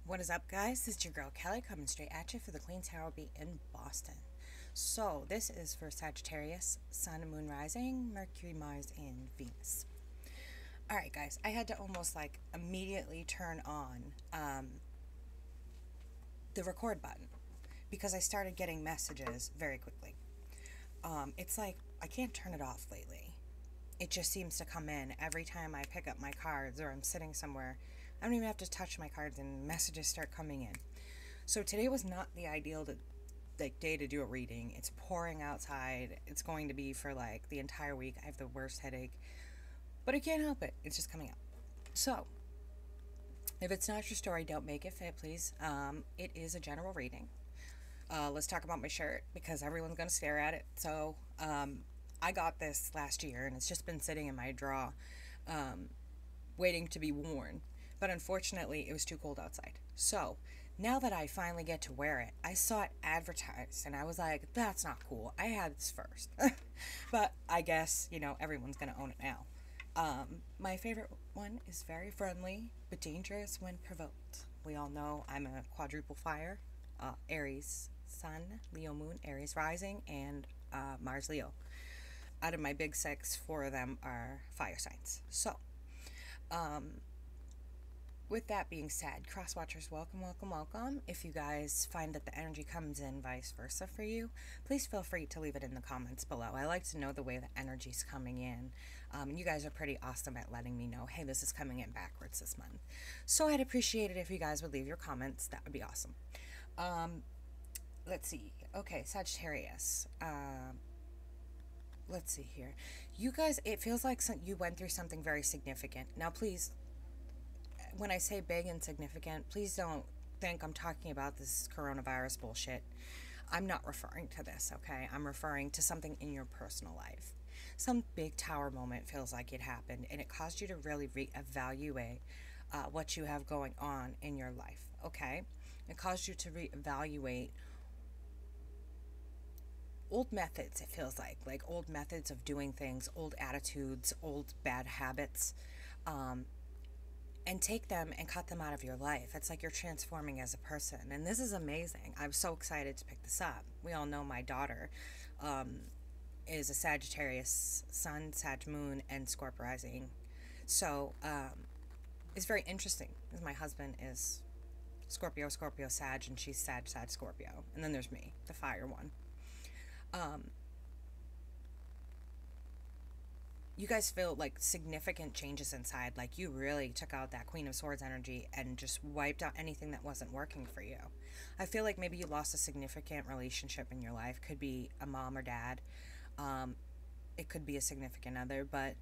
What is up, guys? This is your girl Kelly coming straight at you for the Queen Tarot Beat in Boston. So, this is for Sagittarius, Sun, Moon, Rising, Mercury, Mars, and Venus. Alright, guys, I had to almost immediately turn on the record button because I started getting messages very quickly. It's like I can't turn it off lately. It just seems to come in every time I pick up my cards or I'm sitting somewhere. I don't even have to touch my cards and messages start coming in. So today was not the ideal day to do a reading. It's pouring outside. It's going to be for the entire week. I have the worst headache, but I can't help it. It's just coming up. So if it's not your story, don't make it fit, please. It is a general reading. Let's talk about my shirt because everyone's going to stare at it. So I got this last year and it's just been sitting in my drawer waiting to be worn. But unfortunately, it was too cold outside. So, now that I finally get to wear it, I saw it advertised, and I was like, that's not cool. I had this first. But I guess, everyone's going to own it now. My favorite one is very friendly, but dangerous when provoked. We all know I'm a quadruple fire. Aries Sun, Leo Moon, Aries Rising, and Mars Leo. Out of my big six, 4 of them are fire signs. So, with that being said, cross-watchers, welcome, welcome, welcome. If you guys find that the energy comes in vice versa for you, please feel free to leave it in the comments below. I like to know the way the energy's coming in. And you guys are pretty awesome at letting me know, hey, this is coming in backwards this month. So I'd appreciate it if you guys would leave your comments. That would be awesome. Let's see. Okay, Sagittarius. Let's see here. You guys, it feels like you went through something very significant. Now, please, when I say big and significant, please don't think I'm talking about this coronavirus bullshit. I'm not referring to this, okay? I'm referring to something in your personal life. Some big tower moment feels like it happened, and it caused you to really reevaluate what you have going on in your life, okay? It caused you to reevaluate old methods, it feels like old methods of doing things, old attitudes, old bad habits, and take them and cut them out of your life. It's like you're transforming as a person, and this is amazing. I'm so excited to pick this up. We all know my daughter is a Sagittarius Sun, Sag Moon, and Scorpio Rising. So it's very interesting because my husband is Scorpio, Sag, and she's Sag, Scorpio. And then there's me, the fire one. You guys feel significant changes inside, like you really took out that Queen of Swords energy and just wiped out anything that wasn't working for you. I feel like maybe you lost a significant relationship in your life. Could be a mom or dad. It could be a significant other, but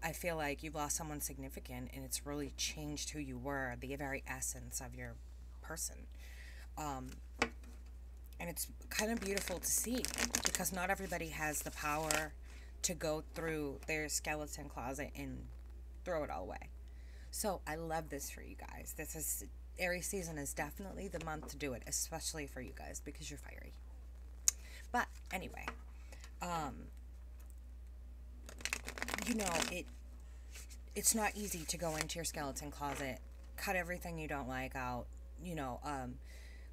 I feel like you've lost someone significant and it's really changed who you were, the very essence of your person. And it's kind of beautiful to see because not everybody has the power to go through their skeleton closet and throw it all away. So I love this for you guys. Aries season is definitely the month to do it, especially for you guys because you're fiery. But anyway, it's not easy to go into your skeleton closet, cut everything you don't like out,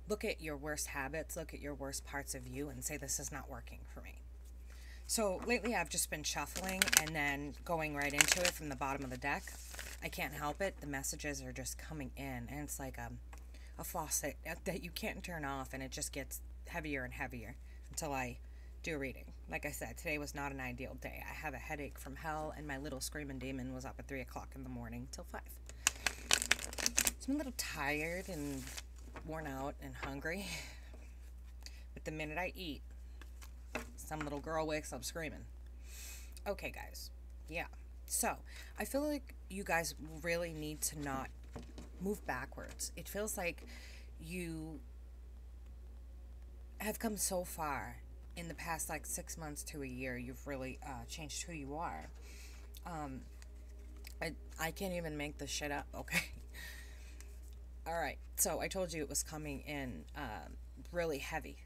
look at your worst habits, look at your worst parts of you and say, this is not working for me. So lately I've just been shuffling and then going right into it from the bottom of the deck. I can't help it. The messages are just coming in and it's like a faucet that you can't turn off, and it just gets heavier and heavier until I do a reading. Like I said, today was not an ideal day. I have a headache from hell and my little screaming demon was up at 3 o'clock in the morning till 5. So I'm a little tired and worn out and hungry. But the minute I eat, some little girl wakes up screaming. Okay, guys. Yeah. So, I feel like you guys really need to not move backwards. It feels like you have come so far in the past 6 months to a year. You've really changed who you are. I can't even make this shit up, okay? Alright, so I told you it was coming in really heavy.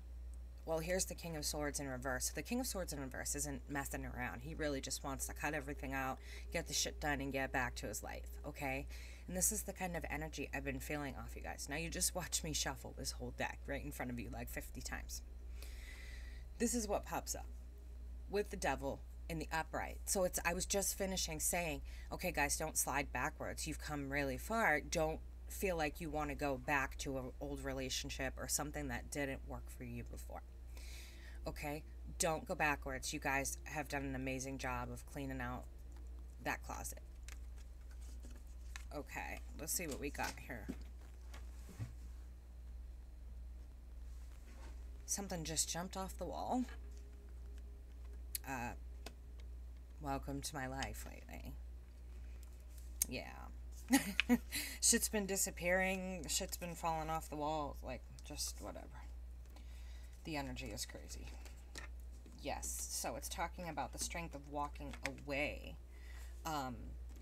Well, here's the King of Swords in reverse. So the King of Swords in reverse isn't messing around. He really just wants to cut everything out, get the shit done, and get back to his life, okay? And this is the kind of energy I've been feeling off you guys. Now you just watch me shuffle this whole deck right in front of you like 50 times. This is what pops up with the devil in the upright. So I was just finishing saying, okay guys, don't slide backwards. You've come really far. Don't feel like you want to go back to an old relationship or something that didn't work for you before. Okay? Don't go backwards. You guys have done an amazing job of cleaning out that closet. Okay, let's see what we got here. Something just jumped off the wall. Welcome to my life lately. Yeah. Shit's been disappearing. Shit's been falling off the walls. Like, just whatever. The energy is crazy. Yes, so it's talking about the strength of walking away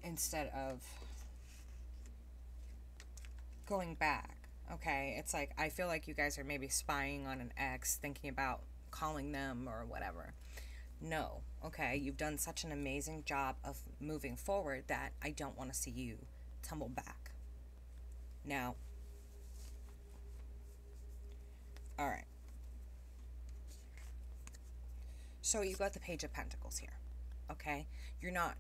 instead of going back. Okay, it's like I feel like you guys are maybe spying on an ex, thinking about calling them or whatever. No, okay, you've done such an amazing job of moving forward that I don't want to see you tumble back. Now, all right. So you've got the Page of Pentacles here, okay? You're not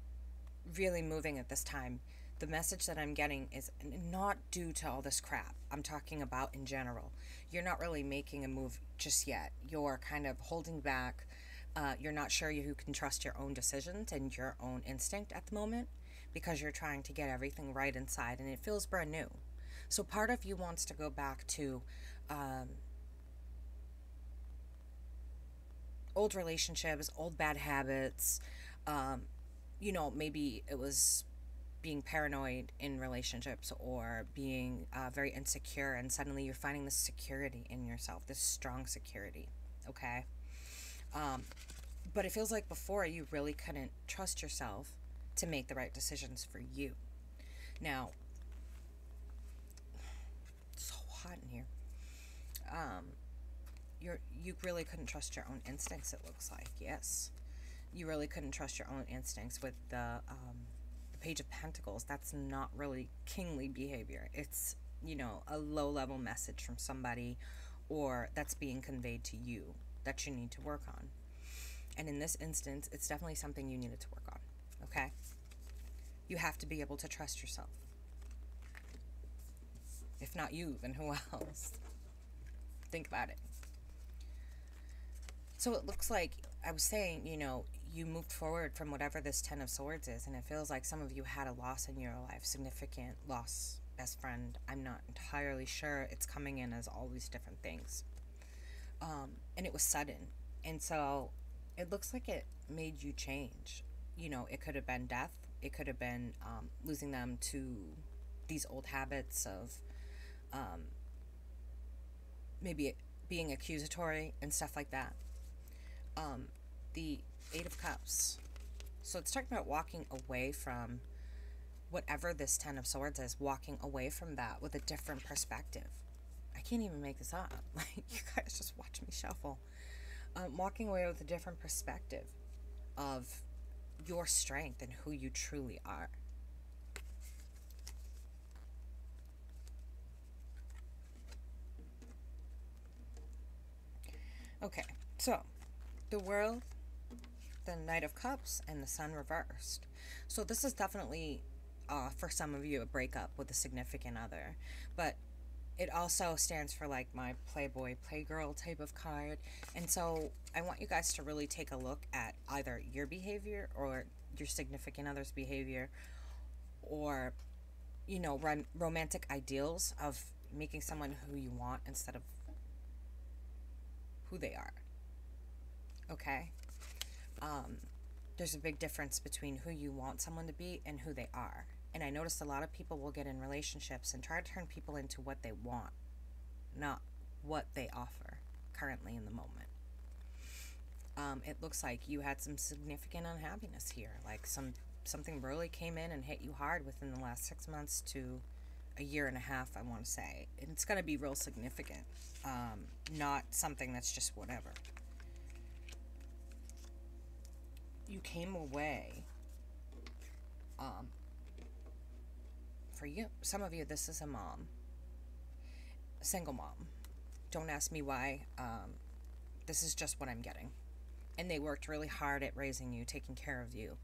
really moving at this time. The message that I'm getting is not due to all this crap I'm talking about in general. You're not really making a move just yet. You're kind of holding back. You're not sure you can trust your own decisions and your own instinct at the moment because you're trying to get everything right inside and it feels brand new. So part of you wants to go back to old relationships, old bad habits. You know, maybe it was being paranoid in relationships or being very insecure, and suddenly you're finding this security in yourself, this strong security, okay? But it feels like before you really couldn't trust yourself to make the right decisions for you. Now, it's so hot in here. You really couldn't trust your own instincts, it looks like, yes. You really couldn't trust your own instincts with the Page of Pentacles. That's not really kingly behavior. It's, you know, a low-level message from somebody or that's being conveyed to you that you need to work on. And in this instance, it's definitely something you needed to work on, okay? You have to be able to trust yourself. If not you, then who else? Think about it. So it looks like, I was saying, you know, you moved forward from whatever this Ten of Swords is, and it feels like some of you had a loss in your life, significant loss, best friend. I'm not entirely sure. It's coming in as all these different things. And it was sudden. And so it looks like it made you change. You know, it could have been death. It could have been losing them to these old habits of maybe being accusatory and stuff like that. The Eight of Cups. So it's talking about walking away from whatever this Ten of Swords is, walking away from that with a different perspective. I can't even make this up. Like, you guys just watch me shuffle. Walking away with a different perspective of your strength and who you truly are. Okay, so the World, the Knight of Cups, and the Sun reversed. So this is definitely, for some of you, a breakup with a significant other. But it also stands for like my playboy, playgirl type of card. And so I want you guys to really take a look at either your behavior or your significant other's behavior, or, you know, romantic ideals of making someone who you want instead of who they are. Okay? There's a big difference between who you want someone to be and who they are. And I noticed a lot of people will get in relationships and try to turn people into what they want, not what they offer currently in the moment. It looks like you had some significant unhappiness here. Like something really came in and hit you hard within the last 6 months to a year and a half, I want to say. And it's going to be real significant, not something that's just whatever. You came away for you, some of you, this is a mom, a single mom. Don't ask me why. This is just what I'm getting. And they worked really hard at raising you, taking care of you.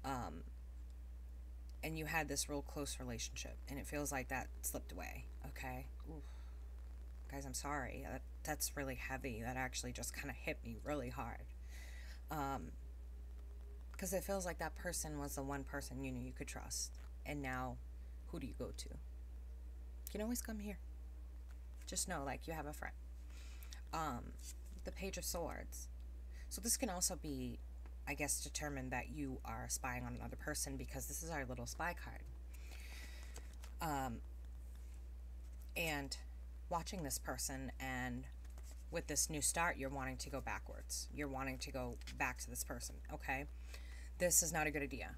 And you had this real close relationship, and it feels like that slipped away. Okay? Oof. Guys, I'm sorry. That's really heavy. That actually just kind of hit me really hard. Because it feels like that person was the one person you knew you could trust. And now, who do you go to? You can always come here. Just know, like, you have a friend. The Page of Swords. So this can also be, I guess, determined that you are spying on another person, because this is our little spy card. And watching this person, and with this new start, you're wanting to go backwards. You're wanting to go back to this person, okay? This is not a good idea.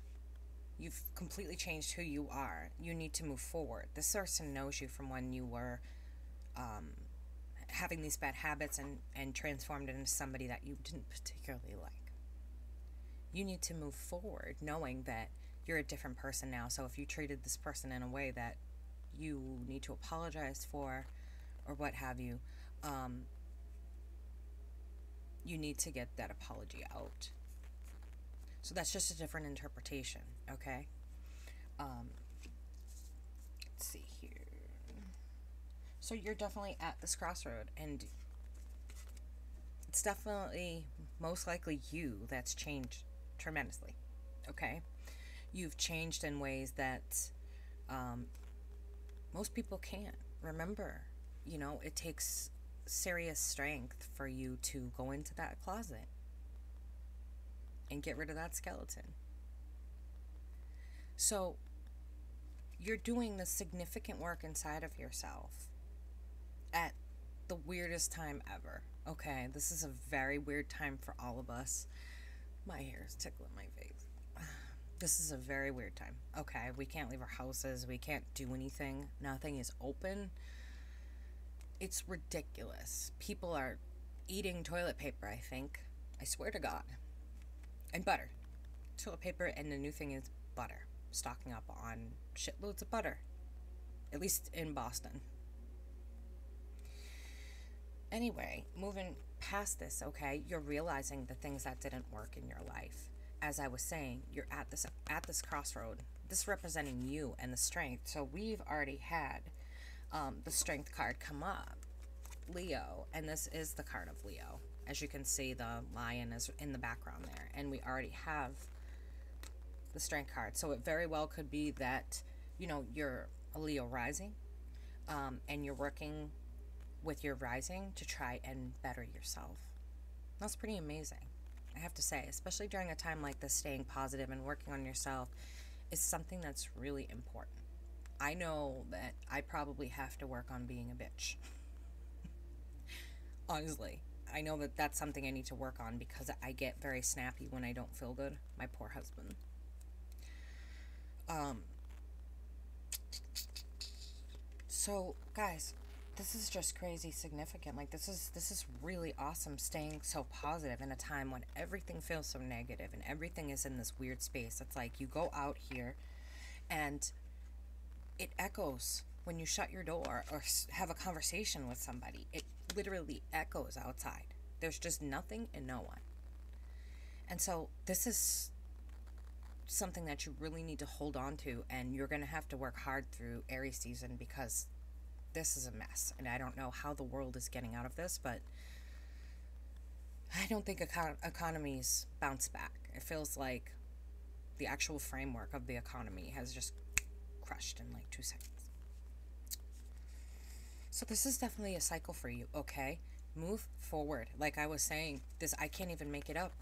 You've completely changed who you are. You need to move forward. This person knows you from when you were having these bad habits and transformed into somebody that you didn't particularly like. You need to move forward knowing that you're a different person now. So if you treated this person in a way that you need to apologize for, or what have you, you need to get that apology out. So that's just a different interpretation, okay? Let's see here. So you're definitely at this crossroad, and it's definitely most likely you that's changed tremendously, okay? You've changed in ways that most people can't. Remember, you know, it takes serious strength for you to go into that closet and get rid of that skeleton. So you're doing the significant work inside of yourself at the weirdest time ever. Okay, this is a very weird time for all of us. My hair is tickling my face. This is a very weird time. Okay, we can't leave our houses. We can't do anything. Nothing is open. It's ridiculous. People are eating toilet paper, I think. I swear to God. And butter. Toilet paper, and the new thing is butter. Stocking up on shitloads of butter. At least in Boston. Anyway, moving past this, okay, you're realizing the things that didn't work in your life. As I was saying, you're at this crossroad. This representing you and the strength. So we've already had the strength card come up, Leo, and this is the card of Leo. As you can see, the lion is in the background there, and we already have the strength card. So it very well could be that, you know, you're a Leo rising, and you're working with your rising to try and better yourself. That's pretty amazing, I have to say, especially during a time like this. Staying positive and working on yourself is something that's really important. I know that I probably have to work on being a bitch. Honestly, I know that that's something I need to work on, because I get very snappy when I don't feel good. My poor husband. So guys, this is just crazy significant. Like, this is really awesome, staying so positive in a time when everything feels so negative and everything is in this weird space. It's like you go out here and it echoes when you shut your door or have a conversation with somebody. It literally echoes outside. There's just nothing and no one. And so this is something that you really need to hold on to, and you're going to have to work hard through Aries season, because this is a mess, and I don't know how the world is getting out of this, but I don't think economies bounce back. It feels like the actual framework of the economy has just crushed in like 2 seconds. So this is definitely a cycle for you, okay? Move forward. Like I was saying, I can't even make it up.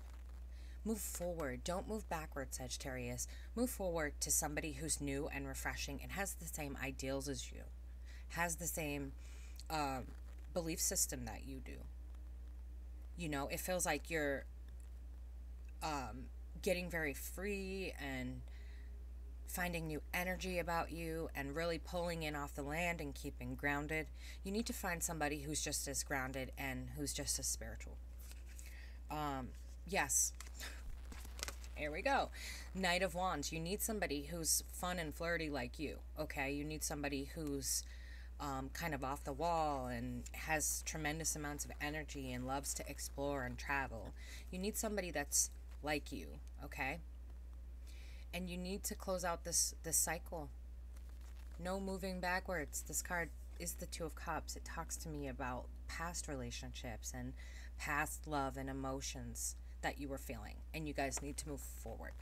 Move forward. Don't move backwards, Sagittarius. Move forward to somebody who's new and refreshing and has the same ideals as you. Has the same belief system that you do. You know, it feels like you're getting very free and finding new energy about you and really pulling in off the land and keeping grounded. You need to find somebody who's just as grounded and who's just as spiritual. Yes. Here we go. Knight of Wands. You need somebody who's fun and flirty like you, okay? You need somebody who's kind of off the wall and has tremendous amounts of energy and loves to explore and travel. You need somebody that's like you, okay? And you need to close out this cycle. No moving backwards. This card is the Two of Cups. It talks to me about past relationships and past love and emotions that you were feeling, and you guys need to move forward.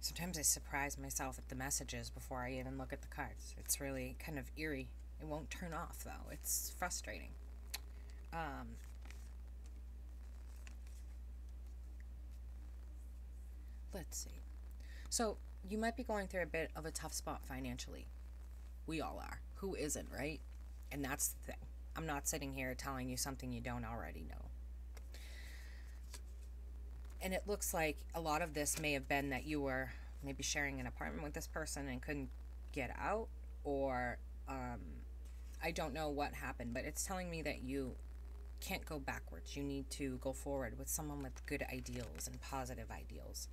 Sometimes I surprise myself at the messages before I even look at the cards. It's really kind of eerie. It won't turn off, though. It's frustrating. Let's see. So, you might be going through a bit of a tough spot financially. We all are. Who isn't, right? And that's the thing. I'm not sitting here telling you something you don't already know. And it looks like a lot of this may have been that you were maybe sharing an apartment with this person and couldn't get out, or I don't know what happened, but it's telling me that you can't go backwards. You need to go forward with someone with good ideals and positive ideals,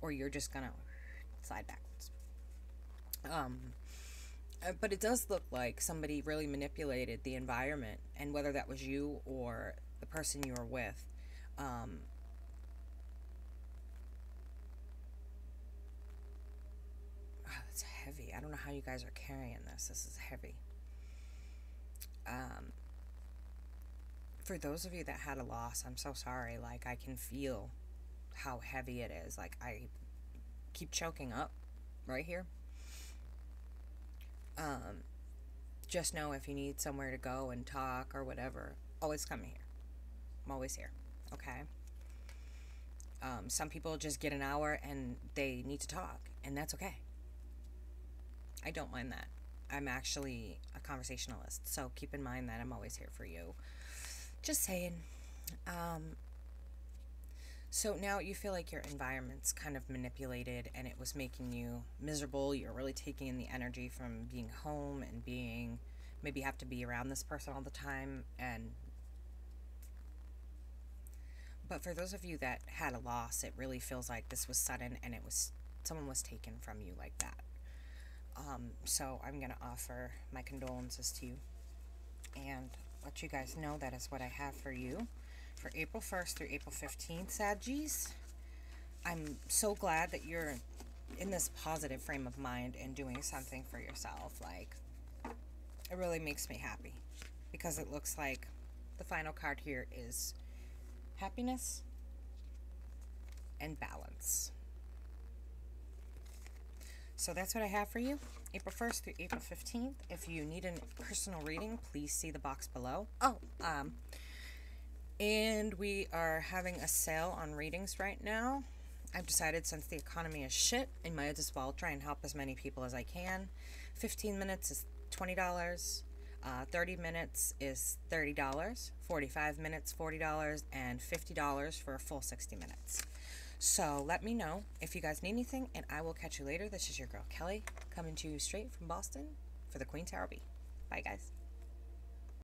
or you're just gonna slide backwards. But it does look like somebody really manipulated the environment, and whether that was you or the person you were with, it's heavy. I don't know how you guys are carrying this. This is heavy. For those of you that had a loss, I'm so sorry. Like, I can feel how heavy it is. Like, I keep choking up right here. Just know if you need somewhere to go and talk or whatever, always come here. I'm always here, okay? Some people just get an hour and they need to talk, and that's okay. I don't mind that. I'm actually a conversationalist, so keep in mind that I'm always here for you. Just saying. So now you feel like your environment's kind of manipulated and it was making you miserable. You're really taking in the energy from being home and being, maybe have to be around this person all the time. But for those of you that had a loss, it really feels like this was sudden and it was, someone was taken from you like that. So I'm going to offer my condolences to you and let you guys know that is what I have for you for April 1st through April 15th, Saggies. I'm so glad that you're in this positive frame of mind and doing something for yourself. Like, it really makes me happy because it looks like the final card here is happiness and balance. So that's what I have for you, April 1st through April 15th. If you need a personal reading, please see the box below. And we are having a sale on readings right now. I've decided since the economy is shit, I might as well try and help as many people as I can. 15 minutes is $20. 30 minutes is $30. 45 minutes, $40. And $50 for a full 60 minutes. So let me know if you guys need anything, and I will catch you later. This is your girl, Kelly, coming to you straight from Boston for the Queen Tarot Bee. Bye, guys.